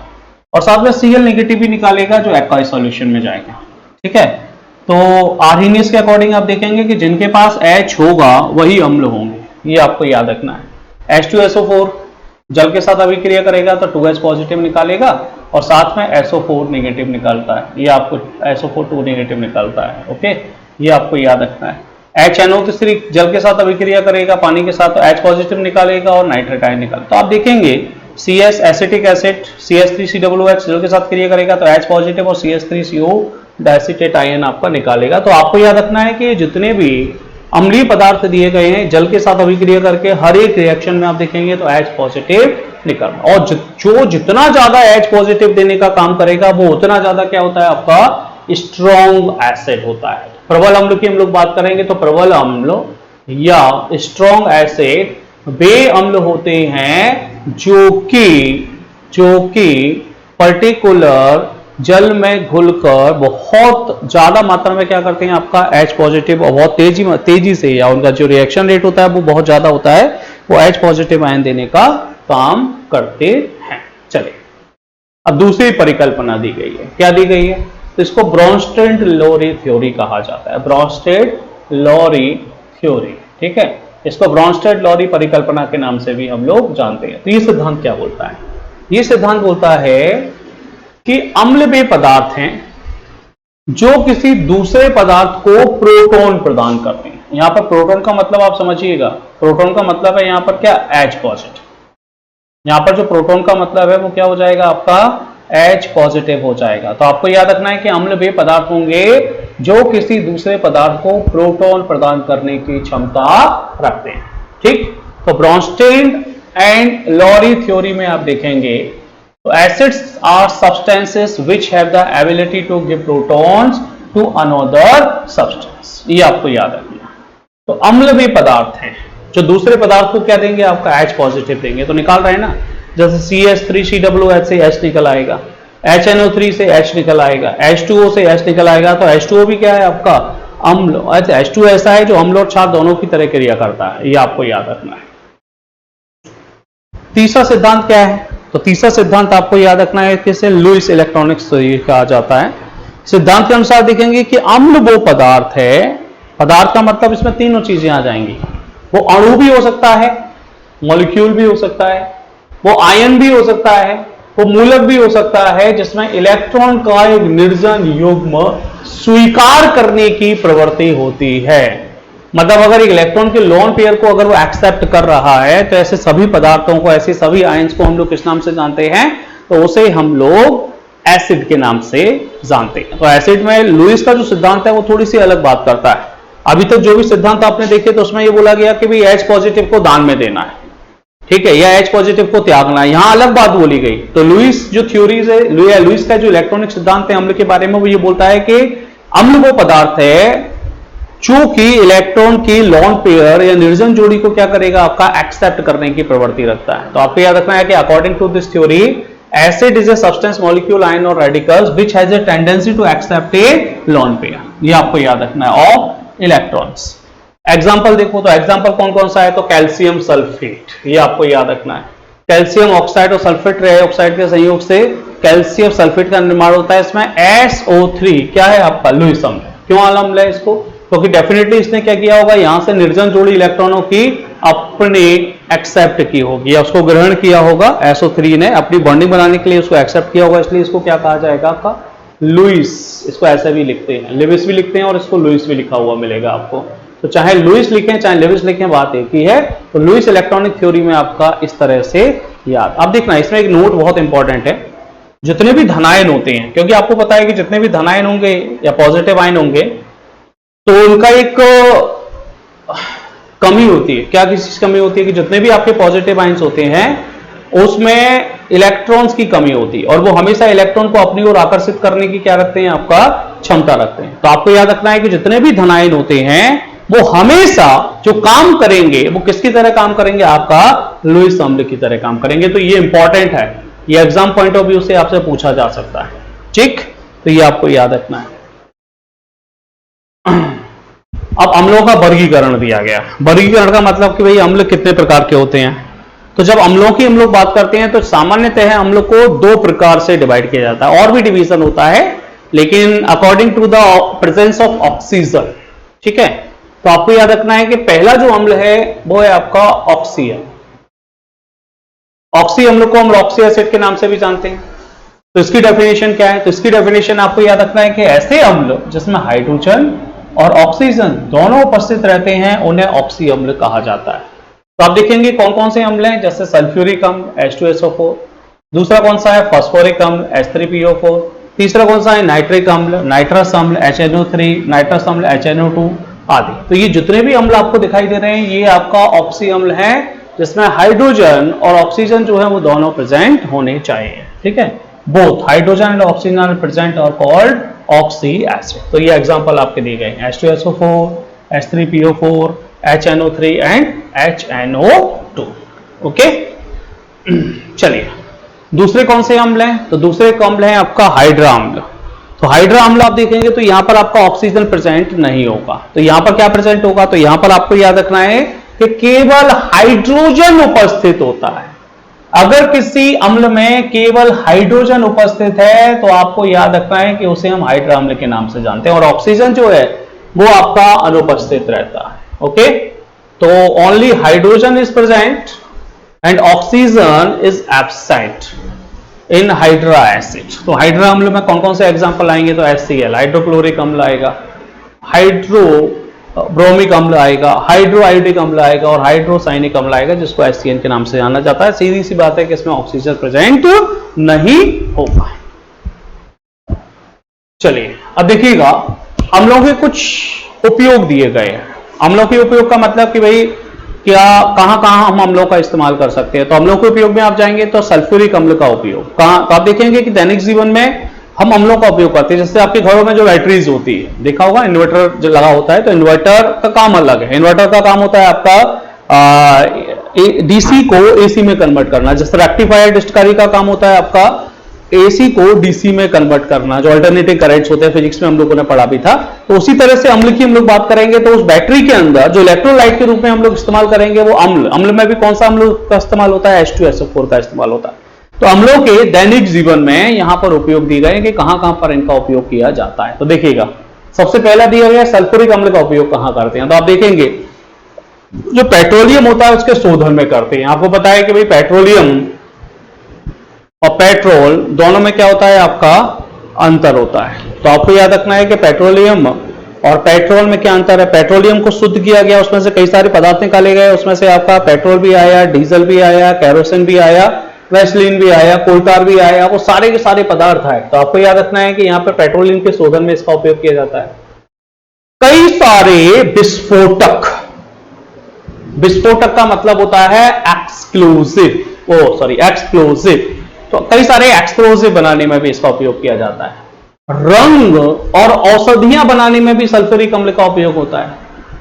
और साथ में Cl नेगेटिव भी निकालेगा जो एक्वाइस सॉल्यूशन में जाएगा। ठीक है, तो आर्हेनियस के अकॉर्डिंग आप देखेंगे कि जिनके पास H होगा वही अम्ल होंगे, ये आपको याद रखना है। H2SO4 जल के साथ अभिक्रिया करेगा तो 2H पॉजिटिव निकालेगा और साथ में SO4 नेगेटिव निकालता है, ये आपको SO4 2 नेगेटिव निकालता है। ओके, ये आपको याद रखना है। HNO3 जल के साथ अभिक्रिया करेगा पानी के साथ तो H पॉजिटिव निकालेगा और नाइट्रेट आयन निकालेगा। तो आप देखेंगे CS एसिटिक एसिड CH3COOH जल के साथ क्रिया करेगा तो H पॉजिटिव और CH3CO डाइसिटेट आयन आपका निकालेगा। तो आपको याद रखना है कि जितने भी अम्लीय पदार्थ दिए गए हैं जल के साथ अभिक्रिया करके हर एक रिएक्शन में आप देखेंगे तो H पॉजिटिव निकलना, और जो जितना ज्यादा H पॉजिटिव देने का काम करेगा वो उतना ज्यादा क्या होता है, आपका स्ट्रॉन्ग एसिड होता है। प्रबल अम्ल की हम लोग बात करेंगे तो प्रबल अम्ल या स्ट्रॉन्ग एसिड वे अम्ल होते हैं जो कि पर्टिकुलर जल में घुलकर बहुत ज्यादा मात्रा में क्या करते हैं, आपका H पॉजिटिव और बहुत तेजी से, या उनका जो रिएक्शन रेट होता है वो बहुत ज्यादा होता है, वो H पॉजिटिव आयन देने का काम करते हैं। चलिए अब दूसरी परिकल्पना दी गई है, क्या दी गई है, तो इसको ब्रॉन्स्टेड-लॉरी थ्योरी कहा जाता है, ब्रॉन्स्टेड-लॉरी थ्योरी। ठीक है, इसको ब्रॉन्स्टेड-लॉरी परिकल्पना के नाम से भी हम लोग जानते हैं। तो ये सिद्धांत क्या बोलता है, ये सिद्धांत बोलता है कि अम्ल वे पदार्थ हैं जो किसी दूसरे पदार्थ को प्रोटॉन प्रदान करते हैं। यहां पर प्रोटॉन का मतलब आप समझिएगा, प्रोटॉन का मतलब है यहां पर क्या, H पॉजिटिव। यहां पर जो प्रोटॉन का मतलब है वो क्या हो जाएगा, आपका H पॉजिटिव हो जाएगा। तो आपको याद रखना है कि अम्ल वे पदार्थ होंगे जो किसी दूसरे पदार्थ को प्रोटॉन प्रदान करने की क्षमता रखते हैं। ठीक, तो ब्रॉन्स्टेड एंड लॉरी थ्योरी में आप देखेंगे तो acids are substances which have the ability to give protons to another substance, ये आपको याद रखना। तो अम्ल भी पदार्थ हैं जो दूसरे पदार्थ को क्या देंगे, आपका H पॉजिटिव देंगे। तो निकाल रहे हैं ना, जैसे CH3COOH से H निकल आएगा, HNO3 से H निकल आएगा, H2O से H निकल आएगा। तो H2O भी क्या है आपका अम्ल। अच्छा, H2 ऐसा है जो अम्ल और क्षार दोनों की तरह क्रिया करता है, ये आपको याद रखना है। तीसरा सिद्धांत क्या है, तो तीसरा सिद्धांत आपको याद रखना है, किसे लुईस इलेक्ट्रॉनिक्स कहा जाता है। सिद्धांत के अनुसार देखेंगे कि अम्ल वो पदार्थ है, पदार्थ का मतलब इसमें तीनों चीजें आ जाएंगी। वो अणु भी हो सकता है, मॉलिक्यूल भी हो सकता है, वो आयन भी हो सकता है, वो मूलक भी हो सकता है, जिसमें इलेक्ट्रॉन का एक निर्जन युग्म स्वीकार करने की प्रवृत्ति होती है। मतलब अगर एक इलेक्ट्रॉन के लोन पेयर को अगर वो एक्सेप्ट कर रहा है, तो ऐसे सभी पदार्थों को, ऐसे सभी आयन्स को हम लोग किस नाम से जानते हैं, तो उसे हम लोग एसिड के नाम से जानते हैं। तो एसिड में लुईस का जो सिद्धांत है वो थोड़ी सी अलग बात करता है। अभी तक जो भी सिद्धांत आपने देखे तो उसमें ये बोला गया कि भाई H पॉजिटिव को दान में देना है, ठीक है, या H पॉजिटिव को त्यागना है, यहां अलग बात बोली गई। तो लुईस जो थ्योरीज है, लुईस का जो इलेक्ट्रॉनिक सिद्धांत है अम्ल के बारे में, वो ये बोलता है कि अम्ल वो पदार्थ है चूंकि इलेक्ट्रॉन की लॉन पेयर या निर्जन जोड़ी को क्या करेगा, आपका एक्सेप्ट करने की प्रवृत्ति रखता है। तो आपको याद रखना है कि according to this theory acid is a substance, molecule, ion or radicals which has a tendency to accept a lone pair. ये आपको याद रखना है ऑफ इलेक्ट्रॉन्स। एग्जाम्पल देखो, तो एग्जाम्पल कौन कौन सा है, तो कैल्शियम सल्फेट, ये आपको याद रखना है। कैल्शियम ऑक्साइड और सल्फेट ट्राई ऑक्साइड के संयोग से कैल्शियम सल्फेट का निर्माण होता है। इसमें SO3 क्या है आपका लुईस अम्ल। क्यों अम्ल है इसको, क्योंकि डेफिनेटली इसने क्या किया होगा, यहां से निर्जन जोड़ी इलेक्ट्रॉनों की अपने एक्सेप्ट की होगी या उसको ग्रहण किया होगा। SO3 ने अपनी बॉन्डिंग बनाने के लिए उसको एक्सेप्ट किया होगा, इसलिए इसको क्या कहा जाएगा, आपका लुईस। इसको ऐसे भी लिखते हैं, लिविस भी लिखते हैं और इसको लुईस भी लिखा हुआ मिलेगा आपको। तो चाहे लुईस लिखें चाहे लिविस लिखें, बात एक ही है। तो लुईस इलेक्ट्रॉनिक थ्योरी में आपका इस तरह से याद। अब देखना, इसमें एक नोट बहुत इंपॉर्टेंट है, जितने भी धनायन होते हैं, क्योंकि आपको पता है कि जितने भी धनायन होंगे या पॉजिटिव आयन होंगे तो उनका एक कमी होती है। क्या किसी चीज कमी होती है, कि जितने भी आपके पॉजिटिव आयन्स होते हैं उसमें इलेक्ट्रॉन्स की कमी होती है, और वो हमेशा इलेक्ट्रॉन को अपनी ओर आकर्षित करने की क्या रखते हैं, आपका क्षमता रखते हैं। तो आपको याद रखना है कि जितने भी धनायन होते हैं वो हमेशा जो काम करेंगे वो किसकी तरह काम करेंगे, आपका लुईस अम्ल की तरह काम करेंगे। तो ये इंपॉर्टेंट है, ये एग्जाम पॉइंट ऑफ व्यू से आपसे पूछा जा सकता है, ठीक। तो ये आपको याद रखना है। अब अम्लों का वर्गीकरण दिया गया। वर्गीकरण का मतलब कि भाई अम्ल कितने प्रकार के होते हैं। तो जब अम्लों की हम लोग बात करते हैं तो सामान्यतः अम्ल को दो प्रकार से डिवाइड किया जाता है, और भी डिवीजन होता है, लेकिन according to the presence of oxygen, ठीक है। तो आपको याद रखना है कि पहला जो अम्ल है वो है आपका ऑक्सी अम्ल। ऑक्सी अम्ल को हम ऑक्सी एसिड के नाम से भी जानते हैं। तो इसकी डेफिनेशन क्या है, तो इसकी डेफिनेशन आपको याद रखना है कि ऐसे अम्ल जिसमें हाइड्रोजन और ऑक्सीजन दोनों उपस्थित रहते हैं उन्हें ऑक्सी अम्ल कहा जाता है। तो आप देखेंगे कौन कौन से अम्ल हैं, जैसे सल्फ्यूरिक अम्ल H2SO4, दूसरा कौन सा है फास्फोरिक अम्ल H3PO4, तीसरा कौन सा है नाइट्रिक अम्ल, नाइट्रस अम्ल HNO3, नाइट्रस अम्ल HNO2 आदि। तो ये जितने भी अम्ल आपको दिखाई दे रहे हैं ये आपका ऑक्सी अम्ल है, जिसमें हाइड्रोजन और ऑक्सीजन जो है वो दोनों प्रेजेंट होने चाहिए, ठीक है। Both hydrogen and oxygen are present और कॉल्ड ऑक्सी एसिड। तो ये एग्जांपल आपके दिए गए हैं H2SO4, H3PO4, HNO3 and HNO2, okay. चलिए दूसरे कौन से अम्ल हैं, तो दूसरे अम्ल है आपका हाइड्रा अम्ल। तो हाइड्रा अम्ल आप देखेंगे तो यहां पर आपका ऑक्सीजन प्रेजेंट नहीं होगा। तो यहां पर क्या प्रेजेंट होगा, तो यहां पर आपको याद रखना है कि केवल हाइड्रोजन उपस्थित होता है। अगर किसी अम्ल में केवल हाइड्रोजन उपस्थित है तो आपको याद रखना है कि उसे हम हाइड्रा अम्ल के नाम से जानते हैं, और ऑक्सीजन जो है वो आपका अनुपस्थित रहता है, ओके। तो only hydrogen is present and oxygen is absent in hydra acid. तो हाइड्रा अम्ल में कौन कौन से एग्जांपल आएंगे, तो HCl हाइड्रोक्लोरिक अम्ल आएगा, हाइड्रो ब्रोमिक अम्ल आएगा, हाइड्रो आयोडिक अम्ल आएगा और हाइड्रोसाइनिक अम्ल आएगा, जिसको HCl के नाम से जाना जाता है। सीधी सी बात है कि इसमें ऑक्सीजन प्रेजेंट नहीं होगा। चलिए अब देखिएगा अम्लों के कुछ उपयोग दिए गए हैं। अम्लों के उपयोग का मतलब कि भाई क्या कहां कहां हम अम्लों का इस्तेमाल कर सकते हैं। तो अम्लों के उपयोग में आप जाएंगे तो सल्फ्यूरिक अम्ल का उपयोग कहां, तो आप देखेंगे कि दैनिक जीवन में हम अम्लों का उपयोग करते हैं। जैसे आपके घरों में जो बैटरीज होती है, देखा होगा इन्वर्टर जो लगा होता है, तो इन्वर्टर का काम अलग है। इन्वर्टर का काम होता है आपका डीसी को एसी में कन्वर्ट करना, जैसे रेक्टिफायर डिस्टकारी का काम होता है आपका एसी को डीसी में कन्वर्ट करना, जो अल्टरनेटिंग करंट्स होते हैं, फिजिक्स में हम लोगों ने पढ़ा भी था। तो उसी तरह से अम्ल की हम लोग बात करेंगे, तो उस बैटरी के अंदर जो इलेक्ट्रोलाइट के रूप में हम लोग इस्तेमाल करेंगे वो अम्ल में भी कौन सा अम्ल का इस्तेमाल होता है? H2SO4 का इस्तेमाल होता है। तो अम्लों के दैनिक जीवन में यहां पर उपयोग दिए गए कि कहां कहां पर इनका उपयोग किया जाता है। तो देखिएगा, सबसे पहला दिया गया सल्फ्यूरिक अम्ल का उपयोग कहां करते हैं। तो आप देखेंगे जो पेट्रोलियम होता है उसके शोधन में करते हैं। आपको पता है कि भाई पेट्रोलियम और पेट्रोल दोनों में क्या होता है? आपका अंतर होता है। तो आपको याद रखना है कि पेट्रोलियम और पेट्रोल में क्या अंतर है। पेट्रोलियम को शुद्ध किया गया, उसमें से कई सारे पदार्थ निकाले गए, उसमें से आपका पेट्रोल भी आया, डीजल भी आया, कैरोसिन भी आया, वैसलीन भी आया, कोल tar भी आया, वो सारे के सारे पदार्थ आए। तो आपको याद रखना है कि यहां पर पेट्रोलियम के शोधन में इसका उपयोग किया जाता है। कई सारे विस्फोटक, विस्फोटक का मतलब होता है एक्सप्लोसिव, तो कई सारे एक्सप्लोसिव बनाने में भी इसका उपयोग किया जाता है। रंग और औषधियां बनाने में भी सल्फ्यूरिक अम्ल का उपयोग होता है।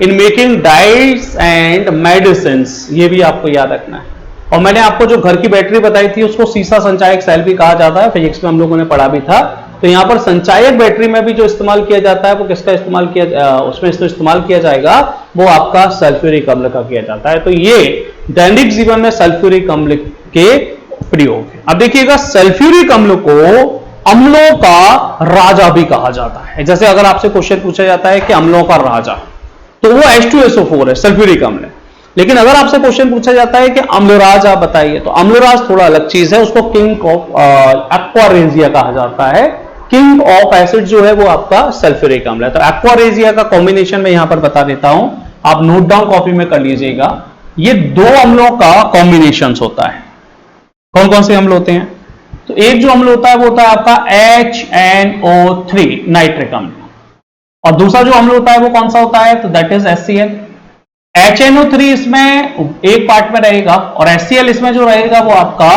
In making diets and medicine, ये भी आपको याद रखना है। और मैंने आपको जो घर की बैटरी बताई थी उसको सीसा संचायक सेल भी कहा जाता है, फिजिक्स में हम लोगों ने पढ़ा भी था। तो यहां पर संचायक बैटरी में भी जो इस्तेमाल किया जाता है वो किसका इस्तेमाल किया, उसमें इस्तेमाल किया जाएगा वो आपका सल्फ्यूरिक अम्ल का किया जाता है। तो ये दैनिक जीवन में सल्फ्यूरिक अम्ल के प्रयोग। अब देखिएगा, सल्फ्यूरिक अम्ल को अम्लों का राजा भी कहा जाता है। जैसे अगर आपसे क्वेश्चन पूछा जाता है कि अम्लों का राजा, तो वो H2SO4 है, सल्फ्यूरिक अम्ल है। लेकिन अगर आपसे क्वेश्चन पूछा जाता है कि अम्लराज आप बताइए, तो अम्लराज थोड़ा अलग चीज है, उसको किंग ऑफ एक्वारेजिया कहा जाता है। किंग ऑफ एसिड जो है वो आपका सल्फ्यूरिक अम्ल है। तो एक्वारेजिया का कॉम्बिनेशन में यहां पर बता देता हूं, आप नोट डाउन कॉपी में कर लीजिएगा। ये दो अम्लों का कॉम्बिनेशन होता है। कौन कौन से अम्ल होते हैं? तो एक जो अम्ल होता है वो होता है आपका HNO3 नाइट्रिक अम्ल, और दूसरा जो अम्ल होता है वो कौन सा होता है? तो दैट इज HCl। HNO3 इसमें एक पार्ट में रहेगा और HCl इसमें जो रहेगा वो आपका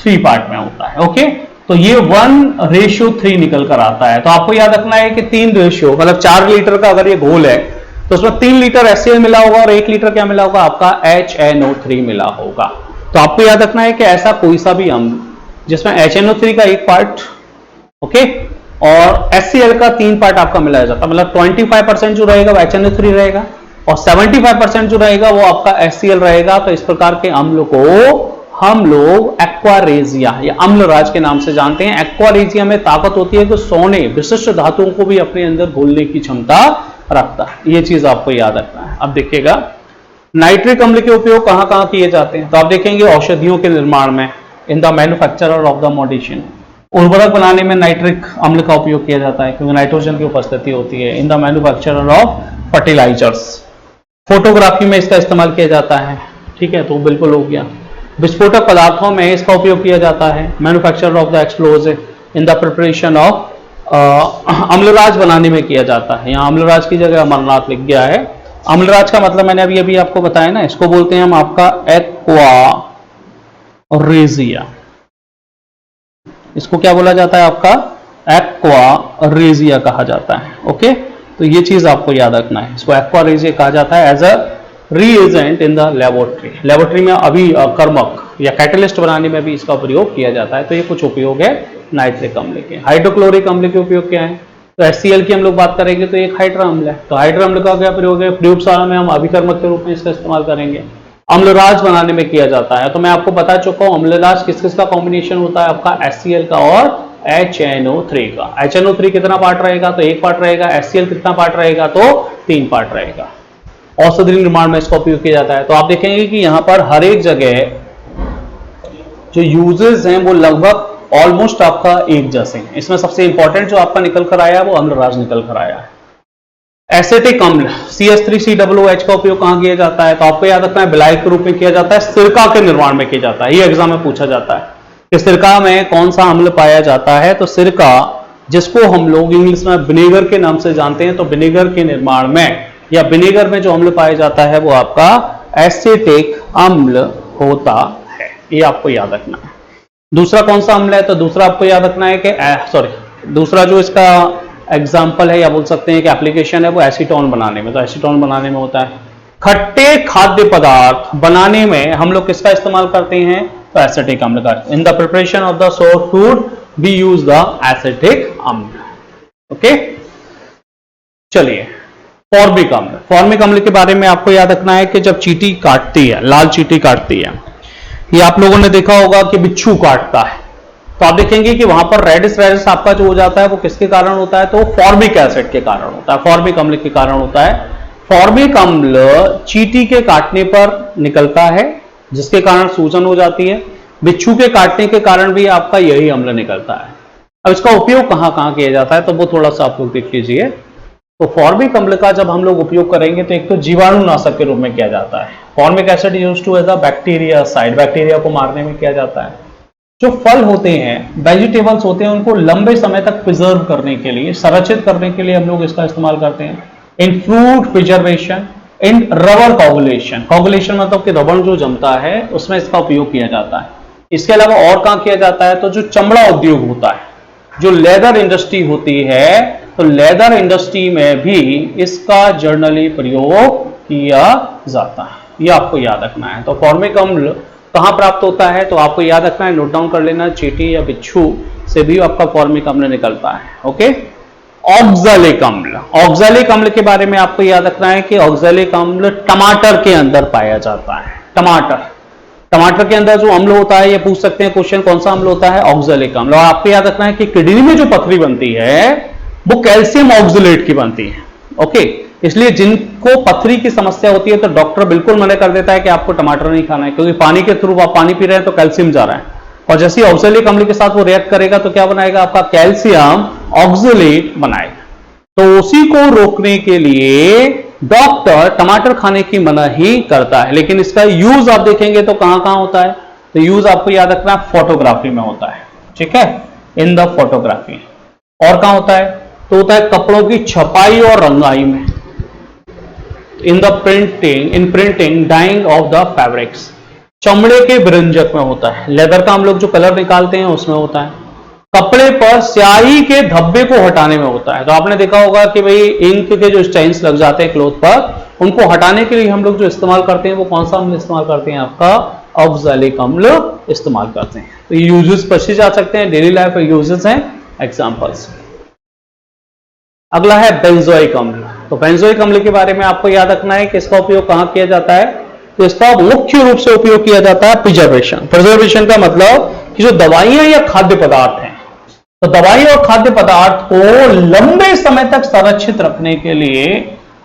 3 पार्ट में होता है। ओके, तो ये 1:3 निकल कर आता है। तो आपको याद रखना है कि 3 रेशियो, मतलब 4 लीटर का अगर ये घोल है तो उसमें 3 लीटर HCl मिला होगा और 1 लीटर क्या मिला होगा? आपका HNO3 मिला होगा। तो आपको याद रखना है कि ऐसा कोई सा भी अम्ल जिसमें HNO3 का एक पार्ट, ओके, और HCl का 3 पार्ट आपका मिलाया जाता है, मतलब 25% जो रहेगा वो HNO3 रहेगा और 75% जो रहेगा वो आपका HCl रहेगा। तो इस प्रकार के अम्ल को हम लोग एक्वारेजिया या अम्लराज के नाम से जानते हैं। एक्वारेजिया में ताकत होती है कि सोने विशिष्ट धातुओं को भी अपने अंदर घोलने की क्षमता रखता है। ये चीज आपको याद रखना है। अब देखिएगा, नाइट्रिक अम्ल के उपयोग कहां कहां किए जाते हैं। तो आप देखेंगे औषधियों के निर्माण में, इन the manufacturer of the medicine, उर्वरक बनाने में नाइट्रिक अम्ल का उपयोग किया जाता है क्योंकि नाइट्रोजन की उपस्थिति होती है। In the manufacturer of fertilisers, photography में इसका इस्तेमाल किया जाता है। ठीक है, तो बिल्कुल हो गया। विस्फोटक पदार्थों में इसका उपयोग किया जाता है। Manufacture of the explosive, in the preparation of, Amalraj बनाने में किया जाता है। यहाँ अम्लराज की जगह अमरनाथ लिख गया है। अम्लराज का मतलब मैंने अभी आपको बताया ना, इसको बोलते हैं हम आपका एक्वारेजिया। इसको क्या बोला जाता है? आपका एक्वारेजिया कहा जाता है। ओके, तो ये चीज आपको याद रखना है। इसको एक्वारेजिया कहा जाता है as a reagent in the laboratory. Laboratory में अभिकर्मक या कैटलिस्ट बनाने में भी इसका प्रयोग किया जाता है। तो ये कुछ उपयोग है नाइट्रिक अम्ल के। हाइड्रोक्लोरिक अम्ल के उपयोग क्या है? तो HCl की हम लोग बात करेंगे तो एक हाइड्रा अम्ल है। तो हाइड्रा अम्ल का क्या प्रयोग है? प्रयोगशाला में हम अभिकर्मक के रूप में इसका इस्तेमाल करेंगे। अम्लराज बनाने में किया जाता है। तो मैं आपको बता चुका हूं अम्लराज किस किस का कॉम्बिनेशन होता है, आपका HCl का और HNO3 का। HNO3 कितना पार्ट रहेगा? तो एक पार्ट रहेगा। HCl कितना पार्ट रहेगा? तो 3 पार्ट रहेगा। औषधि निर्माण में इसका उपयोग किया जाता है। तो आप देखेंगे कि यहां पर हर एक जगह जो यूजेस हैं वो लगभग ऑलमोस्ट आपका एक जैसे हैं। इसमें सबसे इंपॉर्टेंट जो आपका निकल कर आया है वो अम्लराज निकल कर आया है। एसिटिक अम्ल CH3COOH का उपयोग कहां किया जाता है? तो आपको याद रखना है विलायक के रूप में किया जाता है, सिरका के निर्माण में किया जाता है। ये एग्जाम में पूछा जाता है कि सिरका में कौन सा अम्ल पाया जाता है। तो सिरका, जिसको हम लोग इंग्लिश में विनेगर के नाम से जानते हैं, तो विनेगर के निर्माण में या विनेगर में जो अम्ल पाया जाता है वो आपका एसिटिक अम्ल होता है। ये आपको याद रखना है। दूसरा कौन सा अम्ल है? तो दूसरा आपको याद रखना है कि दूसरा जो इसका एग्जाम्पल है या बोल सकते हैं कि एप्लीकेशन है वो एसीटोन बनाने में। तो एसीटोन बनाने में होता है। खट्टे खाद्य पदार्थ बनाने में हम लोग किसका इस्तेमाल करते हैं? तो एसिटिक अम्ल का। In the preparation of the sour food we use the acetic अम्ल। ओके, चलिए फॉर्मिक अम्ल। फॉर्मिक अम्ल के बारे में आपको याद रखना है कि जब चींटी काटती है, लाल चींटी काटती है, ये आप लोगों ने देखा होगा कि बिच्छू काटता है, तो आप देखेंगे कि वहां पर रेडिस रेडिस आपका जो हो जाता है वो किसके कारण होता है? तो फॉर्मिक एसिड के कारण होता है, फॉर्मिक अम्ल के कारण होता है। फॉर्मिक अम्ल चींटी के काटने पर निकलता है जिसके कारण सूजन हो जाती है। बिच्छू के काटने के कारण भी आपका यही अम्ल निकलता है। अब इसका उपयोग कहां कहां किया जाता है तो वो थोड़ा सा आप लोग देख लीजिए। तो फॉर्मिक अम्ल का जब हम लोग उपयोग करेंगे तो एक तो जीवाणुनाशक के रूप में किया जाता है। Formic acid used to as a bactericide, bacteria को मारने में किया जाता है। जो फल होते हैं, वेजिटेबल्स होते हैं, उनको लंबे समय तक प्रिजर्व करने के लिए, संरक्षित करने के लिए हम लोग इसका इस्तेमाल करते हैं। In fruit preservation, in rubber coagulation, coagulation मतलब कि रबर जो जमता है उसमें इसका उपयोग किया जाता है। इसके अलावा और कहां किया जाता है? तो जो चमड़ा उद्योग होता है, जो लेदर इंडस्ट्री होती है, तो लेदर इंडस्ट्री में भी इसका जर्नली प्रयोग किया जाता है। ये आपको याद रखना है। तो फॉर्मिक अम्ल कहां प्राप्त होता है? तो आपको याद रखना है, नोट डाउन कर लेना, चींटी या बिच्छू से भी आपका फॉर्मिक अम्ल निकलता है। ओके, ऑक्सैलिक अम्ल। ऑक्सैलिक अम्ल के बारे में आपको याद रखना है कि ऑक्सैलिक अम्ल टमाटर के अंदर पाया जाता है। टमाटर के अंदर जो अम्ल होता है, ये पूछ सकते हैं क्वेश्चन, कौन सा अम्ल होता है? ऑक्सैलिक अम्ल। और आपको याद रखना है कि किडनी में जो पथरी बनती है वो कैल्शियम ऑक्सलेट की बनती है। ओके, इसलिए जिनको पथरी की समस्या होती है तो डॉक्टर बिल्कुल मना कर देता है कि आपको टमाटर नहीं खाना है, क्योंकि पानी के थ्रू आप पानी पी रहे हैं तो कैल्शियम जा रहा है, और जैसे ही ऑक्सैलिक अम्ल के साथ वो रिएक्ट करेगा तो क्या बनाएगा? आपका कैल्शियम ऑक्सलेट बनाएगा। तो उसी को रोकने के लिए डॉक्टर टमाटर खाने की मनाही करता है। लेकिन इसका यूज आप देखेंगे तो कहां कहां होता है? तो यूज आपको याद रखना, फोटोग्राफी में होता है। ठीक है, इन द फोटोग्राफी। और कहां होता है? तो होता है कपड़ों की छपाई और रंगाई में, in printing dyeing of the fabrics. चमड़े के विरंजक में होता है, लेदर का हम लोग जो कलर निकालते हैं उसमें होता है। कपड़े पर स्याही के धब्बे को हटाने में होता है। तो आपने देखा होगा कि भाई इंक के जो स्टेन्स लग जाते हैं क्लोथ पर, उनको हटाने के लिए हम लोग जो इस्तेमाल करते हैं वो कौन सा अम्ल इस्तेमाल करते हैं? आपका ऑक्सैलिक अम्ल इस्तेमाल करते हैं। तो ये यूजेस पढ़े जा सकते हैं, डेली लाइफ में यूजेस हैं, एग्जांपल्स। अगला है बेंजोइक अम्ल। तो बेंजोइक अम्ल के बारे में आपको याद रखना है कि इसका उपयोग कहां किया जाता है? तो इसका मुख्य रूप से उपयोग किया जाता है प्रिजर्वेशन। प्रिजर्वेशन का मतलब कि जो दवाइयां या खाद्य पदार्थ हैं, तो दवाई और खाद्य पदार्थ को लंबे समय तक संरक्षित रखने के लिए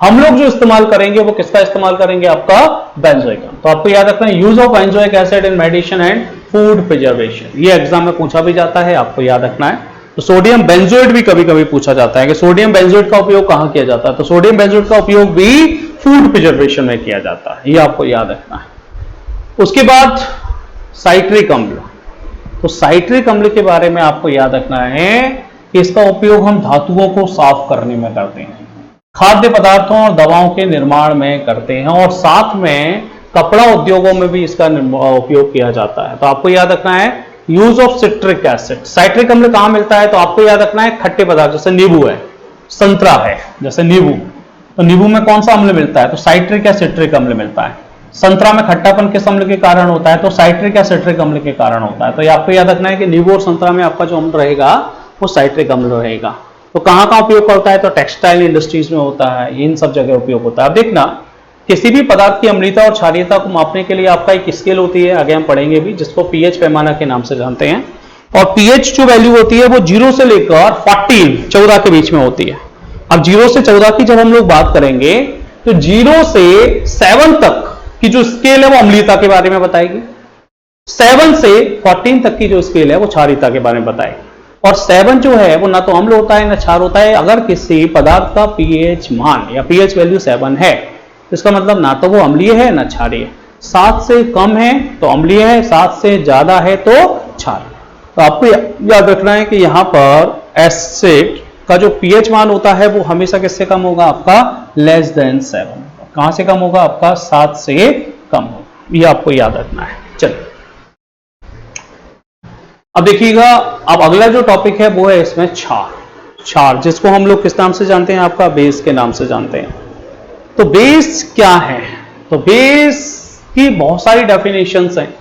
हम लोग जो इस्तेमाल करेंगे वो किसका इस्तेमाल करेंगे? आपका बेंजोइक अम्ल। तो आपको याद रखना है, use of benzoic acid in medicine and food preservation. ये एग्जाम में पूछा भी जाता है, आपको याद रखना है। तो सोडियम बेंजोएट भी कभी कभी पूछा जाता है कि सोडियम बेंजोएट का उपयोग कहां किया जाता है? तो सोडियम बेंजोएट का उपयोग भी फूड प्रिजर्वेशन में किया जाता है, ये आपको याद रखना है। उसके बाद साइट्रिक अम्ल। तो साइट्रिक अम्ल के बारे में आपको याद रखना है कि इसका उपयोग हम धातुओं को साफ करने में करते हैं, खाद्य पदार्थों और दवाओं के निर्माण में करते हैं, और साथ में कपड़ा उद्योगों में भी इसका उपयोग किया जाता है। तो आपको याद रखना है use of citric acid. Citric अम्ल कहां मिलता है? तो आपको याद रखना है खट्टे पदार्थ, जैसे नींबू है, संतरा है, जैसे नींबू, तो नींबू में कौन सा अम्ल मिलता है? तो साइट्रिक या सिट्रिक अम्ल मिलता है। संतरा में खट्टापन किस अम्ल के कारण होता है? तो साइट्रिक या सिट्रिक अम्ल के कारण होता है। तो ये आपको याद रखना है कि नींबू और संतरा में आपका जो अम्ल रहेगा वो साइट्रिक अम्ल रहेगा। तो कहां कहां उपयोग करता है? तो टेक्सटाइल इंडस्ट्रीज में होता है, इन सब जगह उपयोग होता है। अब देखना, किसी भी पदार्थ की अम्लीयता और क्षारीयता को मापने के लिए आपका एक स्केल होती है, आगे हम पढ़ेंगे भी, जिसको पीएच पैमाना के नाम से जानते हैं। और पीएच जो वैल्यू होती है वो 0 से लेकर 14 के बीच में होती है। अब 0 से 14 की जब हम लोग बात करेंगे तो 0 से 7 तक की जो स्केल है वो अम्लीयता के बारे में बताएगी, 7 से 14 तक की जो स्केल है वो क्षारीयता के बारे में बताएगी। और 7 जो है वो ना तो अम्ल होता है ना क्षार होता है। अगर किसी पदार्थ का पीएच मान या पीएच वैल्यू 7 है, इसका मतलब ना तो वो अम्लीय है ना क्षारीय। 7 से कम है तो अम्लीय है, 7 से ज्यादा है तो क्षारीय। तो आपको याद रखना है कि यहां पर एसिड का जो पीएच मान होता है वो हमेशा किससे कम होगा? आपका लेस देन 7। कहां से कम होगा? आपका 7 से कम होगा। ये आपको याद रखना है। चलिए अब देखिएगा, अब अगला जो टॉपिक है वो है इसमें क्षार। क्षार जिसको हम लोग किस नाम से जानते हैं, आपका बेस के नाम से जानते हैं। तो बेस क्या है? तो बेस की बहुत सारी डेफिनेशंस हैं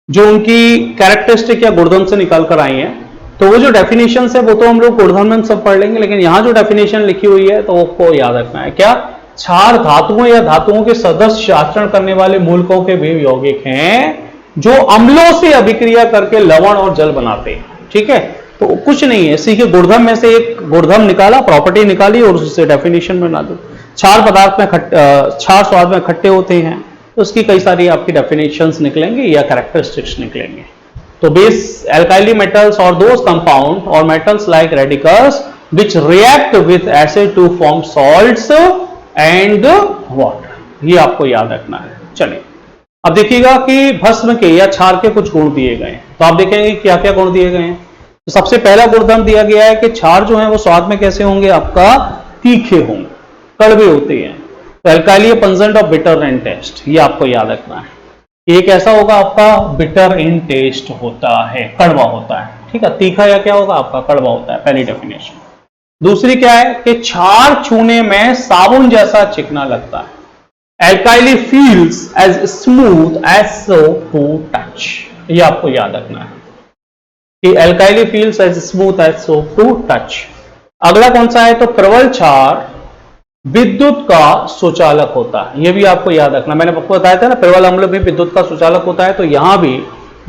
जो उनकी कैरेक्टरिस्टिक या गुणधर्म से निकाल कर आई हैं। तो वो जो डेफिनेशंस है वो तो हम लोग गुणधर्म में सब पढ़ लेंगे, लेकिन यहां जो डेफिनेशन लिखी हुई है तो वो याद रखना है। क्या? क्षार धातुओं या धातुओं के सदस्य आचरण करने वाले मूलकों के वे यौगिक हैं जो अम्लों से अभिक्रिया करके लवण और जल बनाते हैं। ठीक है, तो कुछ नहीं है, इसी के गुणधर्म में से एक गुणधर्म निकाला, प्रॉपर्टी निकाली और उससे डेफिनेशन बना दो। क्षार पदार्थ में क्षार स्वाद में खट्टे होते हैं, तो उसकी कई सारी आपकी डेफिनेशंस निकलेंगे या कैरेक्टरिस्टिक्स निकलेंगे। तो बेस एल्काइली मेटल्स और दोज कंपाउंड और metals like radicals which react with acid to form salts and water, ये आपको याद रखना है। चलिए अब देखिएगा कि भस्म के या क्षार के कुछ गुण दिए गए हैं। तो आप देखेंगे क्या क्या गुण दिए गए हैं। तो सबसे पहला गुणधर्म दिया गया है कि क्षार जो है वो स्वाद में कैसे होंगे, आपका तीखे होंगे, कड़वे होते हैं। तो alkali pungent of bitter in taste, ये आपको याद रखना है। एक ऐसा होगा आपका बिटर इन टेस्ट होता है, कड़वा होता है। ठीक है, तीखा या क्या होगा आपका, कड़वा होता है, पहली डेफिनेशन। दूसरी क्या है कि क्षार छूने में साबुन जैसा चिकना लगता है। Alkali feels as smooth as soap to touch, ये आपको याद रखना है कि alkali feels as smooth as soap to touch। अगला कौन सा है, तो प्रबल क्षार विद्युत का सुचालक होता है, ये भी आपको याद रखना। मैंने आपको बताया था ना, प्रबल अम्ल भी विद्युत का सुचालक होता है। तो यहां भी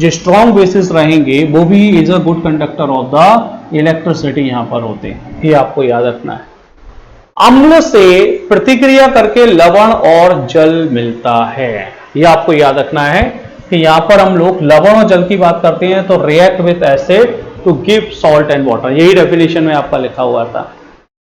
जो स्ट्रॉन्ग बेसिस रहेंगे वो भी is a good conductor of the electricity यहां पर होते हैं, ये आपको याद रखना है। अम्ल से प्रतिक्रिया करके लवण और जल मिलता है, यह आपको याद रखना है कि यहां पर हम लोग लवण और जल की बात करते हैं तो react with acid to give salt and water, यही डेफिनेशन में आपका लिखा हुआ था।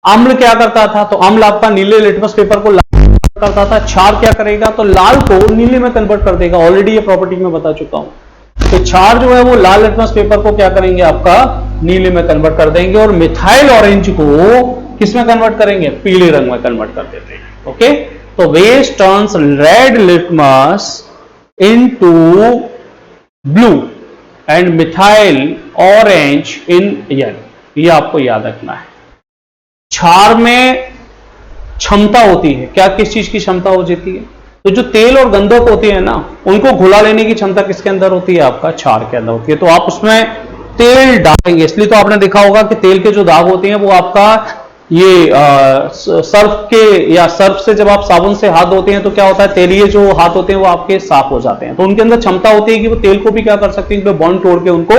अम्ल क्या करता था, तो अम्ल आपका नीले लिटमस पेपर को लाल करता था। क्षार क्या करेगा, तो लाल को नीले में कन्वर्ट कर देगा। ऑलरेडी ये प्रॉपर्टी में बता चुका हूं। तो क्षार जो है वो लाल लिटमस पेपर को क्या करेंगे, आपका नीले में कन्वर्ट कर देंगे, और मिथाइल ऑरेंज को किसमें कन्वर्ट करेंगे, पीले रंग में कन्वर्ट कर देते हैं। ओके, तो base turns red litmus into blue and methyl orange in yellow, ये आपको याद रखना है। क्षार में क्षमता होती है, क्या किस चीज की क्षमता हो जाती है, तो जो तेल और गंधक होती है ना, उनको घुला लेने की क्षमता किसके अंदर होती है, आपका क्षार के अंदर होती है। तो आप उसमें तेल डालेंगे, इसलिए तो आपने देखा होगा कि तेल के जो दाग होते हैं वो आपका ये सर्फ के या सर्फ से जब आप साबुन से हाथ धोते हैं तो क्या होता है, तेलीय जो हाथ होते हैं वो आपके साफ हो जाते हैं। तो उनके अंदर क्षमता होती है कि वो तेल को भी क्या कर सकते हैं, बॉन्ड तोड़ के उनको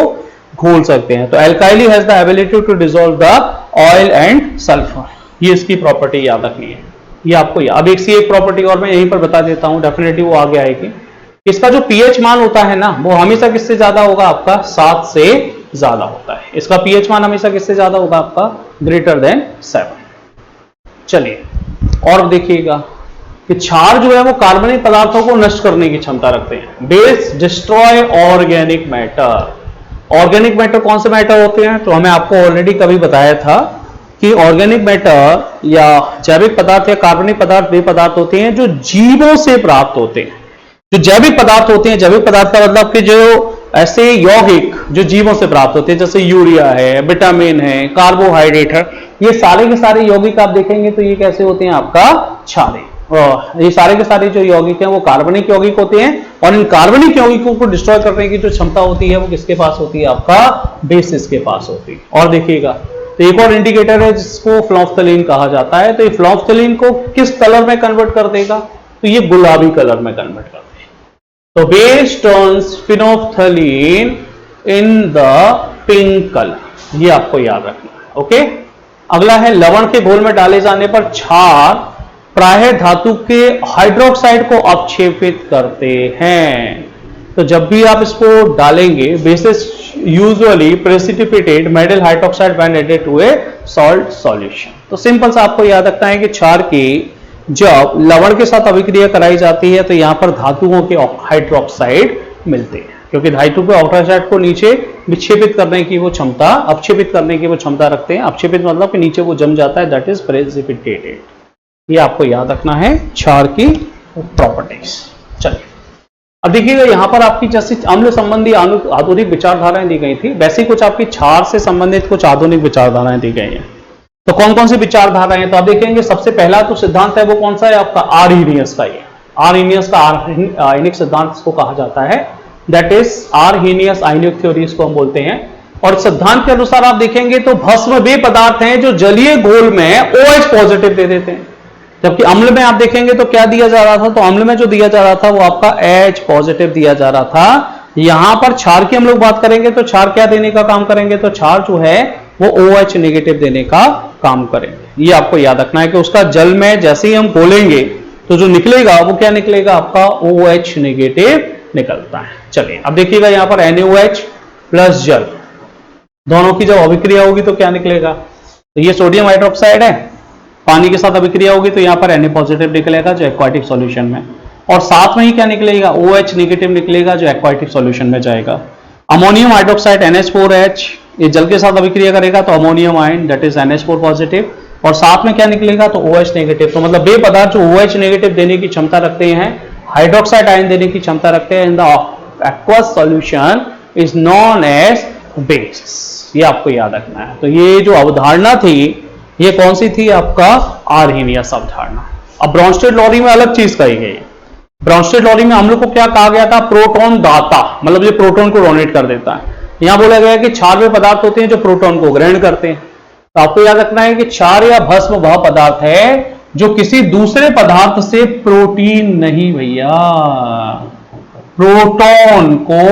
घोल सकते हैं। तो alkali has the ability to dissolve the oil and sulphur, ये इसकी प्रॉपर्टी याद रखनी है। ये आपको अब एक प्रॉपर्टी और मैं यहीं पर बता देता हूं, डेफिनेटली वो आगे आएगी। इसका जो पीएच मान होता है ना, वो हमेशा किससे ज्यादा होगा, आपका 7 से ज्यादा होता है। इसका पीएच मान हमेशा किससे ज्यादा होगा, आपका ग्रेटर देन 7। चलिए और देखिएगा कि क्षार जो है वो कार्बनिक पदार्थों को नष्ट करने की क्षमता रखते हैं। Base destroy organic matter. Organic matter कौन से मैटर होते हैं, तो हमें आपको ऑलरेडी कभी बताया था कि ऑर्गेनिक मैटर या जैविक पदार्थ या कार्बनिक पदार्थ वे पदार्थ होते हैं जो जीवों से प्राप्त होते हैं। जो जैविक पदार्थ होते हैं, जैविक पदार्थ का मतलब कि जो ऐसे यौगिक जो जीवों से प्राप्त होते हैं, जैसे यूरिया है, विटामिन है, कार्बोहाइड्रेट है, ये सारे के सारे यौगिक आप देखेंगे तो ये कैसे होते हैं, आपका क्षारीय। ये सारे के सारे जो यौगिक हैं वो कार्बनिक यौगिक होते हैं, और इन कार्बनिक यौगिकों को डिस्ट्रॉय करने की जो क्षमता होती है वो किसके पास होती है, आपका बेसिस के पास होती है। और देखिएगा तो एक और इंडिकेटर है जिसको फ्लॉफ्थलीन कहा जाता है। तो ये फ्लॉफ्थलीन को किस कलर में कन्वर्ट कर देगा, तो ये गुलाबी कलर में कन्वर्ट कर देगा। तो base turns phenolphthalein in the pink colour, ये आपको याद रखना है। ओके, अगला है लवण के घोल में डाले जाने पर क्षार प्रायः धातु के हाइड्रोक्साइड को अपक्षेपित करते हैं। तो जब भी आप इसको डालेंगे, bases usually precipitated metal hydroxide when added to a salt solution. तो सिंपल सा आपको याद रखना है कि क्षार की जब लवण के साथ अभिक्रिया कराई जाती है तो यहां पर धातुओं के हाइड्रोक्साइड मिलते हैं, क्योंकि धातु के ऑक्साइड को नीचे विक्षेपित करने की वो क्षमता, अपक्षेपित करने की वो क्षमता रखते हैं। अपक्षेपित मतलब कि नीचे वो जम जाता है, दैट इज प्रेसिपिटेटेड। ये आपको याद रखना है क्षार की प्रॉपर्टीज। चलिए अब देखिएगा यहां पर आपकी जैसे अम्ल संबंधी आधुनिक विचारधाराएं दी गई थी, वैसे कुछ आपकी क्षार से संबंधित कुछ आधुनिक विचारधाराएं दी गई हैं। तो कौन कौन सी विचारधाराएं हैं, तो आप देखेंगे सबसे पहला तो सिद्धांत है वो कौन सा है आपका आर्हीनियस का। ये आर्हीनियस का आयनिक सिद्धांत इसको कहा जाता है, that is Arrhenius ionic theory इसको हम बोलते हैं। और सिद्धांत के अनुसार आप देखेंगे तो भस्म वे पदार्थ हैं जो जलीय घोल में OH पॉजिटिव दे देते हैं, जबकि अम्ल में आप देखेंगे तो क्या दिया जा रहा था, तो अम्ल में जो दिया जा रहा था वो आपका H पॉजिटिव दिया जा रहा था। यहां पर क्षार की हम लोग बात करेंगे तो क्षार क्या देने का काम करेंगे, तो क्षार जो है वो OH नेगेटिव देने का काम करेंगे। ये आपको याद रखना है कि उसका जल में जैसे ही हम घोलेंगे तो जो निकलेगा वो क्या निकलेगा, आपका OH नेगेटिव निकलता है। चलिए अब देखिएगा यहां पर NaOH प्लस जल दोनों की जब अभिक्रिया होगी तो क्या निकलेगा, तो ये सोडियम हाइड्रोक्साइड है, पानी के साथ अभिक्रिया होगी तो यहां पर Na पॉजिटिव निकलेगा जो एक्वाटिक सॉल्यूशन में, और साथ में ही क्या निकलेगा, OH नेगेटिव निकलेगा जो एक्वाटिक सॉल्यूशन में जाएगा। अमोनियम हाइड्रोक्साइड NH4H ये जल के साथ अभिक्रिया करेगा तो ammonium ion that is NH4 positive, और साथ में क्या निकलेगा, तो OH नेगेटिव। तो मतलब वे पदार्थ जो OH नेगेटिव देने की क्षमता रखते हैं, हाइड्रोक्साइड आयन देने की क्षमता रखते हैं in the aqueous solution is known as base. ये आपको याद रखना है। तो ये जो अवधारणा थी ये कौन सी थी, आपका आर्हीनियस अवधारणा। अब ब्रॉन्स्टेड लॉरी में अलग चीज कही गई। ब्रॉन्स्टेड लॉरी में हम लोग को क्या कहा गया था, प्रोटॉन दाता, मतलब ये प्रोटॉन को डोनेट कर देता है। यहां बोला गया कि क्षार वे पदार्थ होते हैं जो प्रोटॉन को ग्रहण करते हैं। तो आपको याद रखना है कि क्षार या भस्म वह पदार्थ है जो किसी दूसरे पदार्थ से प्रोटीन नहीं भैया, प्रोटॉन को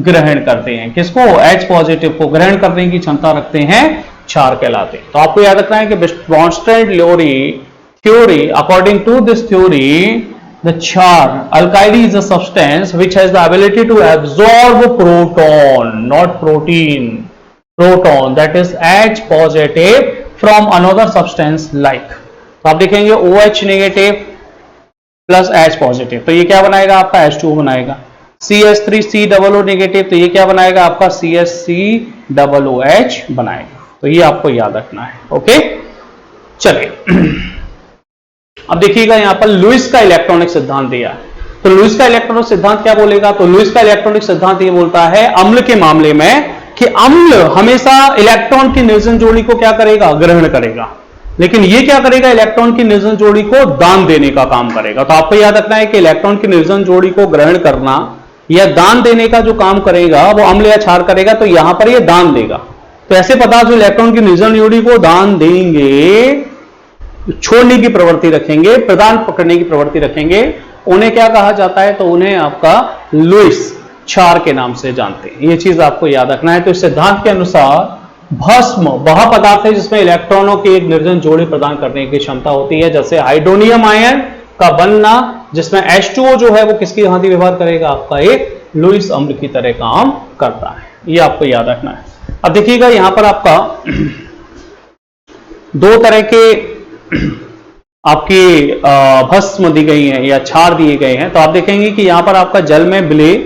ग्रहण करते हैं। किसको, H पॉजिटिव को ग्रहण करने की क्षमता रखते हैं, क्षार कहलाते हैं। तो आपको याद रखना है कि Bronsted Lowry theory, according to this theory the char alkali is a substance which has the ability to absorb proton, not protein, proton that is H positive from another substance like। तो आप देखेंगे OH negative plus H positive तो ये क्या बनाएगा, आपका H2O बनाएगा। CH3COO negative तो ये क्या बनाएगा, आपका CH3OOH बनाएगा। तो ये आपको याद रखना है। ओके चलिए अब देखिएगा यहां पर लुईस का इलेक्ट्रॉनिक सिद्धांत दिया है। तो लुईस का इलेक्ट्रॉनिक सिद्धांत क्या बोलेगा, तो लुईस का इलेक्ट्रॉनिक सिद्धांत ये बोलता है अम्ल के मामले में कि अम्ल हमेशा इलेक्ट्रॉन की निर्जन जोड़ी को क्या करेगा, ग्रहण करेगा, लेकिन ये क्या करेगा, इलेक्ट्रॉन की निर्जन जोड़ी को दान देने का काम करेगा। तो आपको याद रखना है कि इलेक्ट्रॉन की निर्जन जोड़ी को ग्रहण करना या दान देने का जो काम करेगा वो अम्ल या क्षार करेगा। तो यहां पर ये दान देगा। तो ऐसे पदार्थ जो इलेक्ट्रॉन की निर्जन जोड़ी को दान देंगे, छोड़ने की प्रवृत्ति रखेंगे, प्रदान पकड़ने की प्रवृत्ति रखेंगे, उन्हें क्या कहा जाता है, तो उन्हें आपका लुईस क्षार के नाम से जानते हैं। ये चीज आपको याद रखना है। तो इस सिद्धांत के अनुसार भस्म वह पदार्थ है जिसमें इलेक्ट्रॉनों की एक निर्जन जोड़ी प्रदान करने की क्षमता होती है, जैसे हाइड्रोनियम आयन का बनना जिसमें H2O जो है वो किसकी भांति व्यवहार करेगा, आपका एक लुईस अम्ल की तरह काम करता है। ये आपको याद रखना है। अब देखिएगा यहां पर आपका दो तरह के आपकी भस्म दी गई है या क्षार दिए गए हैं। तो आप देखेंगे कि यहां पर आपका जल में विलेय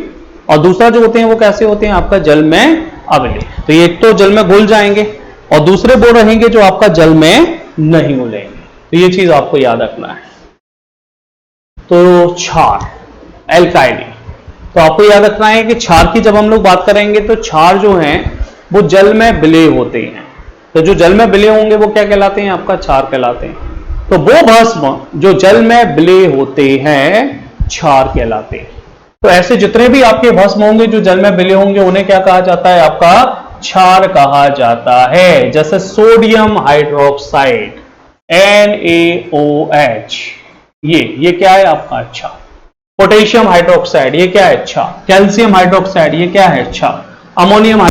और दूसरा जो होते हैं वो कैसे होते हैं, आपका जल में अविलेय। तो ये एक तो जल में घुल जाएंगे और दूसरे वो रहेंगे जो आपका जल में नहीं घुलेंगे। तो ये चीज आपको याद रखना है। तो क्षार एल्काइली, तो आपको याद रखना है कि क्षार की जब हम लोग बात करेंगे तो क्षार जो हैं वो जल में विलेय होते हैं। तो जो जल में विलेय होंगे वो क्या कहलाते हैं, आपका क्षार कहलाते हैं। तो वो भस्म जो जल में विलेय होते हैं क्षार कहलाते हैं। तो ऐसे जितने भी आपके भस्म होंगे जो जल में विलेय होंगे उन्हें क्या कहा जाता है, आपका क्षार कहा जाता है। जैसे सोडियम हाइड्रोक्साइड NaOH, ये क्या है आपका, अच्छा। पोटेशियम हाइड्रोक्साइड ये क्या है, अच्छा। कैल्शियम हाइड्रोक्साइड ये क्या है, अच्छा। अमोनियम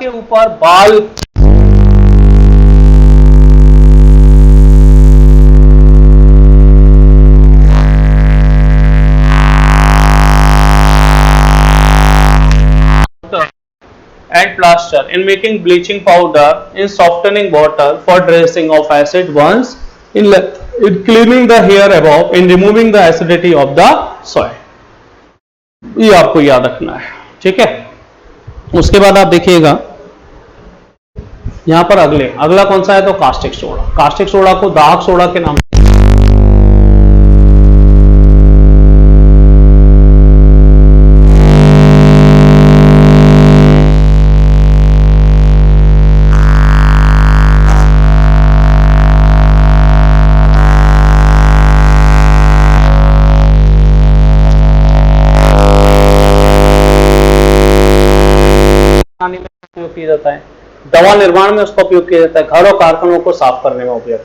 के ऊपर बाल and plaster in making bleaching powder, in softening water for dressing of acid ones, in cleaning the hair above, in removing the acidity of the soil. ये आपको याद रखना है, ठीक है। उसके बाद आप देखिएगा यहां पर अगला कौन सा है, तो कास्टिक सोडा। कास्टिक सोडा को दाहक सोडा के नाम में उपयोग किया जाता है, दवा निर्माण में उसका उपयोग किया जाता है, घर और कारखानों को साफ करने में उपयोग,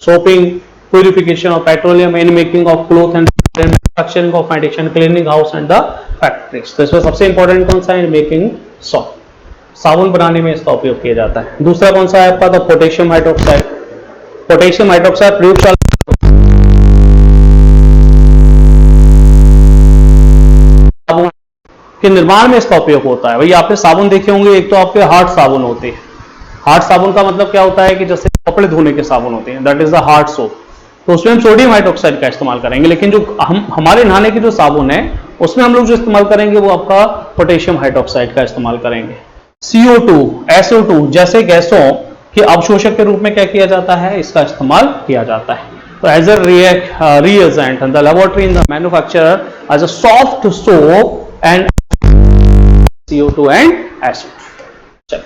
shopping, purification of petroleum, in making of cloth and manufacturing of medicine, cleaning house and the factories. तो इसमें सबसे इंपॉर्टेंट कौन सा है, इन मेकिंग सॉप, साबुन बनाने में इसका उपयोग किया जाता है। दूसरा कौन सा है आपका, तो पोटेशियम हाइड्रोक्साइड। पोटेशियम हाइड्रोक्साइड प्रयोगशाला के निर्माण में इसका उपयोग होता है। भैया आपने साबुन देखे होंगे, एक तो आपके हार्ड साबुन होते हैं। हार्ड साबुन का मतलब क्या होता है कि जैसे कपड़े धोने के साबुन होते हैं, that is the hard soap, तो उसमें हम सोडियम हाइड्रोक्साइड का इस्तेमाल करेंगे। लेकिन जो हमारे नहाने की जो साबुन है उसमें हम लोग जो इस्तेमाल करेंगे वो आपका पोटेशियम हाइड्रोक्साइड का इस्तेमाल करेंगे। CO2, SO2 जैसे गैसों के अवशोषक के रूप में क्या किया जाता है, इसका इस्तेमाल किया जाता है। तो as a reagent in the laboratory in the manufacturer as a soft soap and CO2 and SO2।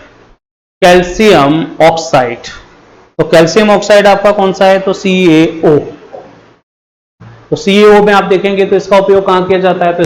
Calcium oxide, तो कैल्शियम ऑक्साइड आपका कौन सा है, तो CaO। तो CaO में आप देखेंगे तो इसका उपयोग कहां किया जाता है, तो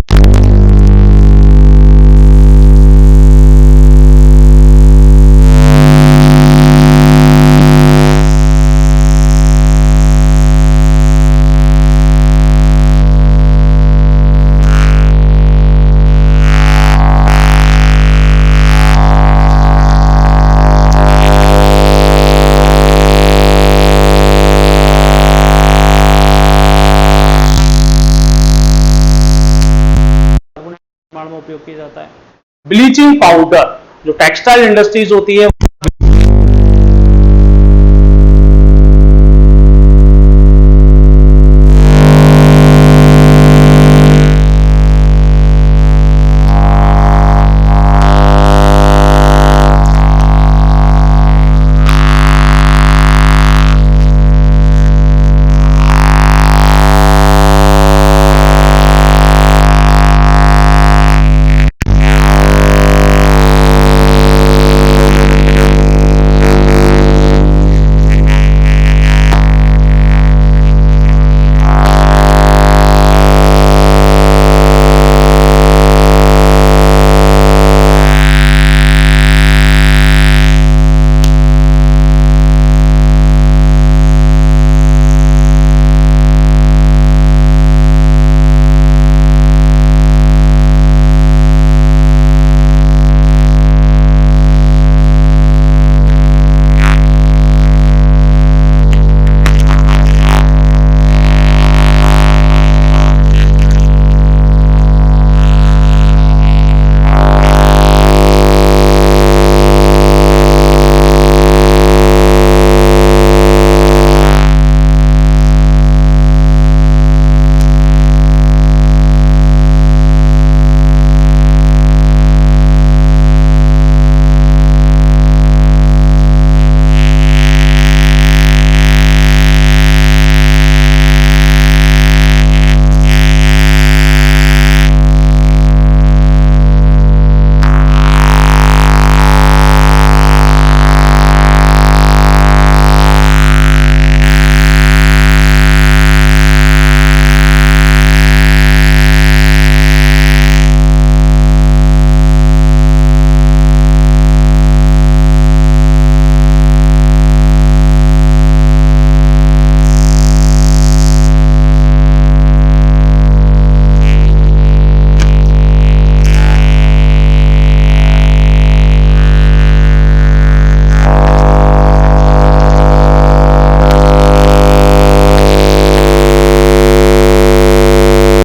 में उपयोग किया जाता है। ब्लीचिंग पाउडर, जो टेक्सटाइल इंडस्ट्रीज होती है